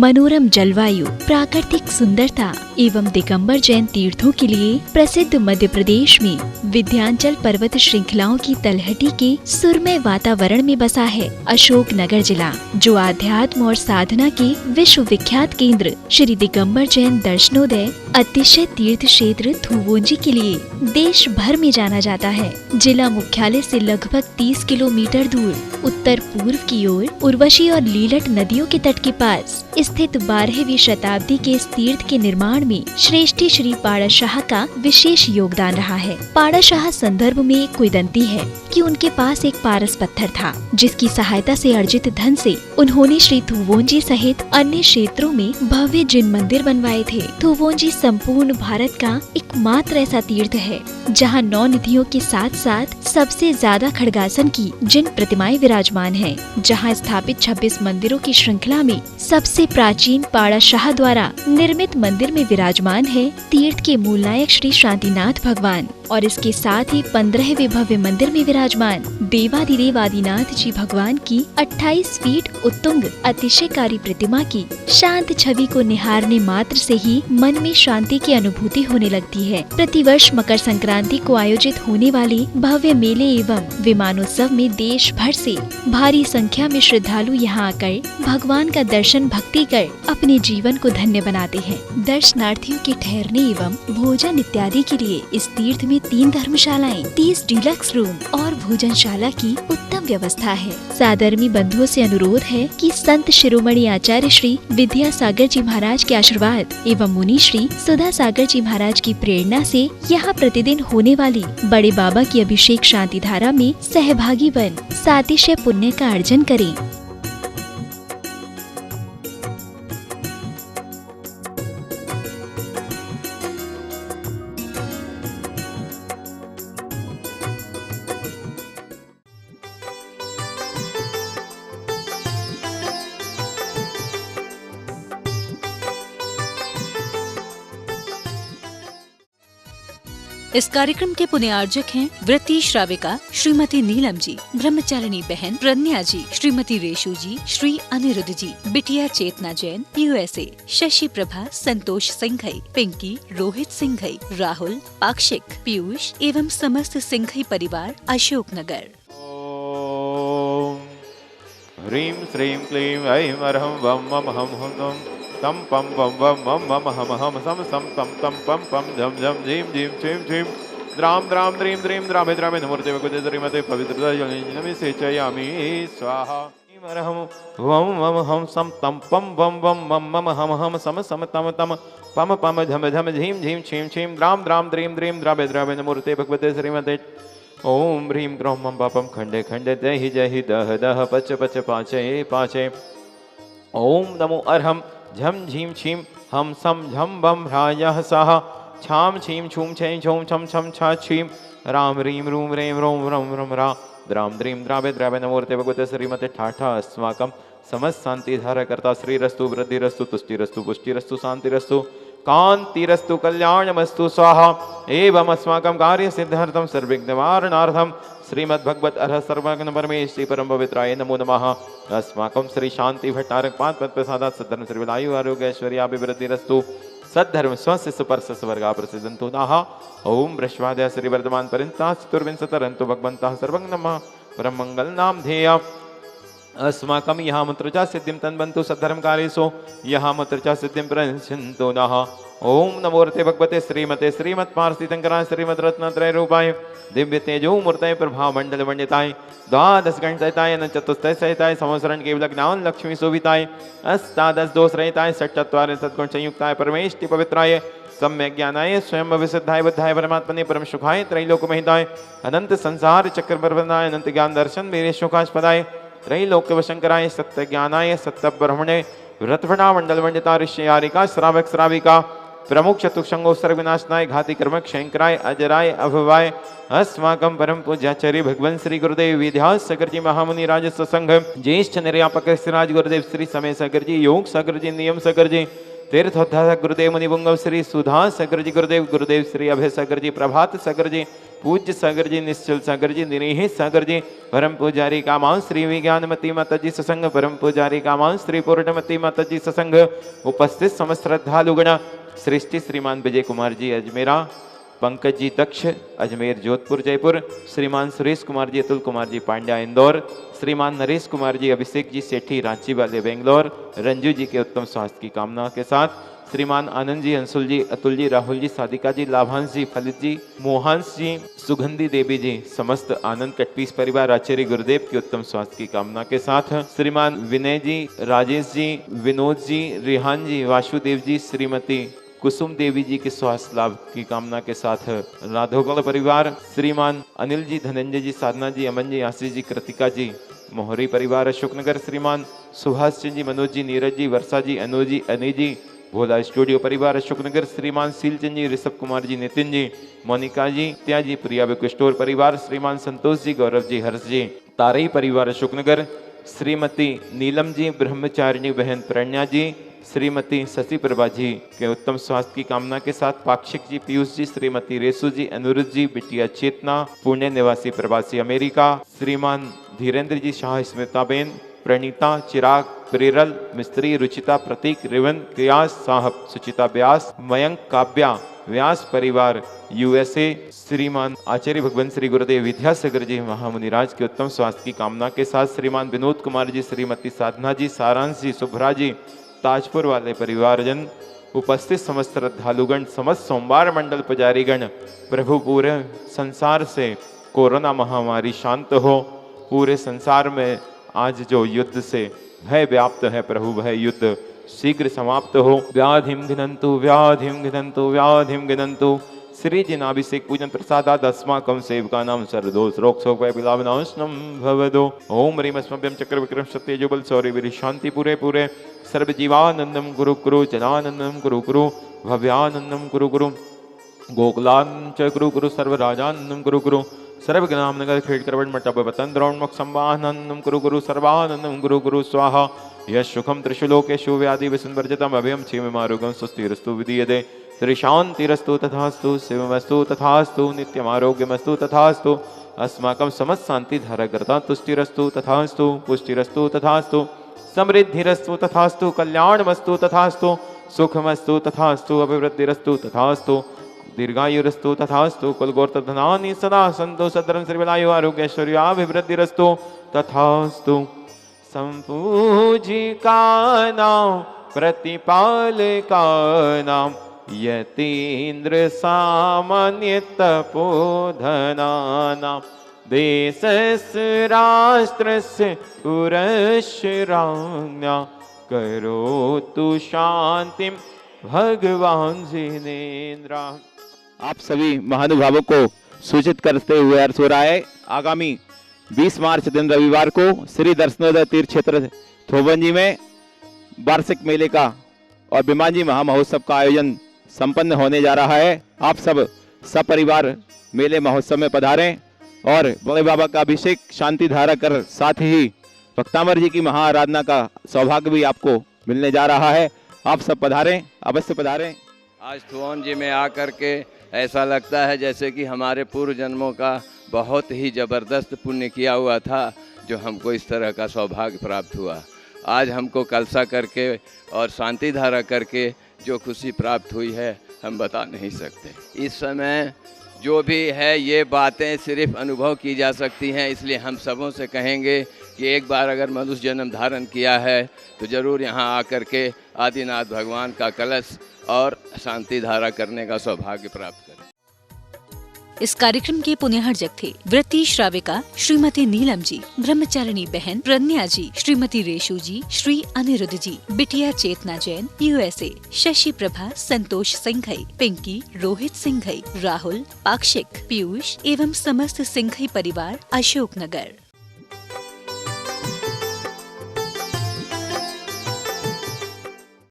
मनोरम जलवायु, प्राकृतिक सुंदरता एवं दिगंबर जैन तीर्थों के लिए प्रसिद्ध मध्य प्रदेश में विंध्याचल पर्वत श्रृंखलाओं की तलहटी के सुरमय वातावरण में बसा है अशोकनगर जिला, जो आध्यात्म और साधना के विश्व विख्यात केंद्र श्री दिगंबर जैन दर्शनोदय अतिशय तीर्थ क्षेत्र थुवोंजी के लिए देश भर में जाना जाता है। जिला मुख्यालय से लगभग 30 किलोमीटर दूर उत्तर पूर्व की ओर उर्वशी और लीलट नदियों के तट के पास स्थित 12वीं शताब्दी के इस तीर्थ के निर्माण में श्रेष्ठी श्री पाड़ाशाह का विशेष योगदान रहा है। पाड़ाशाह संदर्भ में एक किंवदंती है कि उनके पास एक पारस पत्थर था, जिसकी सहायता से अर्जित धन से उन्होंने श्री थुवोंजी सहित अन्य क्षेत्रों में भव्य जिन मंदिर बनवाए थे। थुवोंजी संपूर्ण भारत का एकमात्र ऐसा तीर्थ है जहां 9 निधियों के साथ साथ सबसे ज्यादा खड्गासन की जिन प्रतिमाएं विराजमान हैं, जहां स्थापित 26 मंदिरों की श्रृंखला में सबसे प्राचीन पाड़ाशाह द्वारा निर्मित मंदिर में विराजमान है तीर्थ के मूल नायक श्री शांतिनाथ भगवान, और इसके साथ ही 15वें भव्य मंदिर में विराजमान देवाधिदेव आदिनाथ जी भगवान की 28 फीट उत्तुंग अतिशयकारी प्रतिमा की शांत छवि को निहारने मात्र से ही मन में शांति की अनुभूति होने लगती है। प्रतिवर्ष मकर संक्रांति को आयोजित होने वाले भव्य मेले एवं विमानोत्सव में देश भर से भारी संख्या में श्रद्धालु यहाँ आकर भगवान का दर्शन भक्ति कर अपने जीवन को धन्य बनाते हैं। दर्शनार्थियों के ठहरने एवं भोजन इत्यादि के लिए इस तीर्थ में 3 धर्मशालाएं, 30 डिलक्स रूम और भोजनशाला की उत्तम व्यवस्था है। सादरमी बंधुओं से अनुरोध है कि संत शिरोमणि आचार्य श्री विद्यासागर जी महाराज के आशीर्वाद एवं मुनि श्री सुधा सागर जी महाराज की प्रेरणा से यहाँ प्रतिदिन होने वाली बड़े बाबा की अभिषेक शांति धारा में सहभागी बन सातिशय पुण्य का अर्जन करें। इस कार्यक्रम के पुण्यार्जक हैं वृत्ति श्राविका श्रीमती नीलम जी, ब्रह्मचारिणी बहन प्रज्ञा जी, श्रीमती रेशु जी, श्री अनिरुद्ध जी, बिटिया चेतना जैन USA, शशि प्रभा, संतोष सिंघई, पिंकी, रोहित सिंघई, राहुल, पाक्षिक, पीयूष एवं समस्त सिंघई परिवार अशोकनगर। ह्रीं श्रीं क्लीं ऐं अरहं वं मम हम हुं तम पम पम वम मम मम हम हम सम सम तम तम पम पम झम झम झीम झीम छीम छीम द्राम द्राम द्रीम द्रीम द्रामे द्रामे नमोर्ते भगवते श्रीमते पवित्र नमि सेचयामि स्वाहा। अरहं वं मम हम सम तम पम वम वम मम मम हम हम सम सम तम तम पम पम झम झम झीम झीम छीम छीम द्राम द्राम द्रीम द्रीम द्रामे द्रामे नमोर्ते भगवते श्रीमते ओम ह्रीं ग्रौं मम पापम खंडे खंडे दहि जहि दह दह पच पच पाचे पाचे। ओम नमो अरहं झम झीम छीम हम सम झम बम ह्रायः सह छाम छीम छूम छें छौं छम छम छा छीम राम रीम रूम रेम रोम रम रम रा द्राम द्रीम द्रावे द्रावे नमोर्ते भगवते श्रीमते ठाठा अस्माकं समस्त शांति धारा करता श्रीरस्तु वृद्धिरस्तु तुष्टिरस्तु पुष्टिरस्तु शांतिरस्तु कांतिरस्तु कल्याणमस्तु स्वाहा। एवं अस्माकं कार्य सिद्धार्थं सर्वविघ्न निवारणार्थं श्रीमद्भगवत अर्ह सर्वज्ञ परमेश श्री परम पवित्राय नमो नमः। अस्माकं श्री शांति भट्टारक पाद पद प्रसादात् सद्धर्म सर्वलायु आरोग्य ऐश्वर्याभिवृद्धिरस्तु सद्धर्म स्वस्य सुपर्श स्वर्गा प्रसिद्धंतु नाः। ओम बृहस्पत्याः श्री वर्धमान पर्यन्ताः चतुर्विंशतिरन्तु भगवन्तः सर्वं नमः परम मंगल नाम ध्येय। अस्माकं यहाँ मंत्रचा सिद्धिं तन्वन्तु सद्धर्मकार्येषु यहाँ मंत्रचा सिद्धिं प्रयच्छन्तु नः। ओम नमोर्ते भगवते श्रीमते श्रीमत्पार्थितंकराय श्रीमद्रत्नत्रय रूपाय दिव्य तेजो मूर्तये प्रभाव मंडल वंडिताय द्वादश गण सहिताय न चतुष्टय सहिताय संवत्सरण केवल ज्ञान लक्ष्मी शोभिताय अष्टादश दोष रहिताय षट्चत्वारिंशत् सद्गुण संयुक्ताय परमेष्टि पवित्राय सम्यक ज्ञानाय स्वयं विशुद्धाय बुद्धाय परमात्मने परम सुखाय त्रैलोक महिताय अनंत संसार चक्र प्रवर्तनाय अनंत ज्ञान दर्शन मेरे सुखास्पदाय त्रैलोक वशंकराय सत्य ज्ञानाय सत्य ब्रह्मणे रत्वणा मंडल वंडिता ऋष्यारिका श्रावक श्राविका प्रमुख चतुष्ंगो सर्वविनाशनाय घाति कर्म क्षयंकराय अजराय अभवाय अस्माकं परम पूज्याचार्य भगवान श्री गुरुदेव विद्यास सागर जी महामुनि राजस्व संघ ज्येष्ठ निर्यापक श्री राज गुरुदेव श्री समय सागर जी योग सागर जी नियम सागर जी तीर्थोद्धार गुरुदेव मुनिपुंगव श्री सुधा सागर जी गुरुदेव, गुरुदेव श्री अभय सागर जी, प्रभात सागर जी, पूज्य सागर जी, निश्चल सागर जी, निरीह सागर जी, परम पुजारी कामान श्री विज्ञानमती माता जी ससंग, परम पुजारी कामान श्री पूर्णमती माता जी ससंग, उपस्थित समस्त श्रद्धालुगण, सृष्टि श्रीमान विजय कुमार जी अजमेरा, पंकज जी दक्ष अजमेर जोधपुर जयपुर, श्रीमान सुरेश कुमार जी अतुल कुमार जी पांड्या इंदौर, श्रीमान नरेश कुमार जी अभिषेक जी सेठी रांची वाले बेंगलोर, रंजू जी के उत्तम स्वास्थ्य की कामना के साथ, श्रीमान आनंद जी, अंशुल जी, अतुल जी, राहुल जी, सादिका जी, लाभांश जी, फलित जी, मोहांश जी, सुगंधी देवी जी, समस्त आनंद कटपीस परिवार आचार्य गुरुदेव के उत्तम स्वास्थ्य की कामना के साथ, श्रीमान विनय जी, राजेश जी, विनोद जी, रिहान जी, वासुदेव जी, श्रीमती कुसुम देवी जी के स्वास्थ्य लाभ की कामना के साथ, राधोगल परिवार, श्रीमान अनिल जी, धनंजय जी, साधना जी, अमन जी, आशीष जी, कृतिका जी, मोहरी परिवार अशोकनगर, श्रीमान सुभाष चंद जी, मनोज जी, नीरज जी, वर्षा जी, अनु जी, अनी जी, भोला स्टूडियो परिवार अशोकनगर, श्रीमान सीलचंद जी, ऋषभ कुमार जी, नितिन जी, मोनिका जी, त्याजी, प्रिया बुक स्टोर परिवार, श्रीमान संतोष जी, गौरव जी, हर्ष जी, तारई परिवार अशोकनगर, श्रीमती नीलम जी, ब्रह्मचारिणी बहन प्रज्ञा जी, श्रीमती शशि प्रभा जी के उत्तम स्वास्थ्य की कामना के साथ, पाक्षिक जी, पीयूष जी, श्रीमती रेसु जी, अनुरुद्ध जी, बिटिया चेतना, पुणे निवासी प्रवासी अमेरिका, श्रीमान धीरेन्द्र जी शाह, स्मिताबेन, प्रणीता, चिराग, प्रेरल, मिस्त्री, रुचिता, प्रतीक, रिवन, क्रियास साहब, सुचिता व्यास, मयंक, काव्या व्यास परिवार यूएसए, श्रीमान आचार्य भगवंत श्री गुरुदेव विद्यासागर जी महामुनिराज के उत्तम स्वास्थ्य की कामना के साथ, श्रीमान विनोद कुमार जी, श्रीमती साधना जी, सारांश जी, शुभ्रा जी, ताजपुर वाले परिवारजन, उपस्थित समस्त श्रद्धालुगण, समस्त सोमवार मंडल पुजारीगण, प्रभु पूरे संसार से कोरोना महामारी शांत हो, पूरे संसार में आज जो युद्ध से भय व्याप्त है, प्रभु भय युद्ध शीघ्र समाप्त हो। व्याधिम घिनंतु व्याधिम घिनंतु व्याधिम घिनंतु, श्री जिनाभिषेक पूजन प्रसादाद अस्माकं सेवकानां सर्वदोष रोग शोक भय विलापनाशनं भवदो। ओम ह्रीं अस्मभ्यं चक्र विक्रम सत्य जुबल शौर्य वीर शांति पूरे पूरे, सर्व जीवानंदम गुरु गुरु, जनानंदम गुरु गुरु, भव्यानंदम गुरु गुरु, गोकुलांच गुरु गुरु, सर्व राजानंदम गुरु गुरु, सर्व ग्राम नगर खेड़ करवट मटप वतन द्रोणमुख संवाहनंदम गुरु गुरु, सर्वानंदम गुरु गुरु स्वाहा। यश सुखम त्रिशुलोकेशु व्याधि विसंवर्जितम अभयम क्षेममारोग्यम स्वस्तिरस्तु विदीयते, त्रिशांतिरस्तु तथास्तु, शिवमस्तु तथास्तु, नित्यमारोग्यमस्तु तथास्तु, अस्माकं समस्त शांति धाराकर्ता तुष्टिरस्तु तथास्तु, पुष्टिरस्तु तथास्तु, समृद्धिरस्तु तथास्तु, कल्याणमस्तु तथास्तु, सुखमस्तु तथास्तु, अभिवृद्धिरस्तु तथास्तु, दीर्घायुरस्तु तथास्तु, कुलगोत्रधनानि सदा सन्तु, सद्धर्म श्रीबलायु आरोग्यैश्वर्याभिवृद्धिरस्तु तथास्तु। संपूजिकानां प्रतिपालकानां यतीन्द्र सामान्य तपोधनानां, देशस्य राष्ट्रस्य पुरस्य राज्ञा, करोतु शांतिं भगवान जिनेन्द्र। आप सभी महानुभावों को सूचित करते हुए अर्थ हो रहा है, आगामी 20 मार्च दिन रविवार को श्री दर्शनोदय तीर्थ क्षेत्र थोबंजी में वार्षिक मेले का और बिमाजी महामहोत्सव का आयोजन संपन्न होने जा रहा है। आप सब सपरिवार मेले महोत्सव में पधारें और भोले बाबा का अभिषेक शांति धारा कर साथ ही भक्तामर जी की महाआराधना का सौभाग्य भी आपको मिलने जा रहा है। आप सब पधारें, अवश्य पधारें। आज थुआन जी में आकर के ऐसा लगता है जैसे कि हमारे पूर्व जन्मों का बहुत ही ज़बरदस्त पुण्य किया हुआ था, जो हमको इस तरह का सौभाग्य प्राप्त हुआ। आज हमको कलसा करके और शांति धारा करके जो खुशी प्राप्त हुई है, हम बता नहीं सकते। इस समय जो भी है ये बातें सिर्फ अनुभव की जा सकती हैं, इसलिए हम सबों से कहेंगे कि एक बार अगर मनुष्य जन्म धारण किया है तो ज़रूर यहाँ आकर के आदिनाथ भगवान का कलश और शांति धारा करने का सौभाग्य प्राप्त करें। इस कार्यक्रम के पुण्यहर्जक थे व्रती श्राविका श्रीमती नीलम जी, ब्रह्मचारिणी बहन प्रज्ञा जी, श्रीमती रेशु जी, श्री अनिरुद्ध जी, बिटिया चेतना जैन यूएसए, शशि प्रभा, संतोष सिंघई, पिंकी, रोहित सिंघई, राहुल, पाक्षिक, पीयूष एवं समस्त सिंघई परिवार अशोकनगर।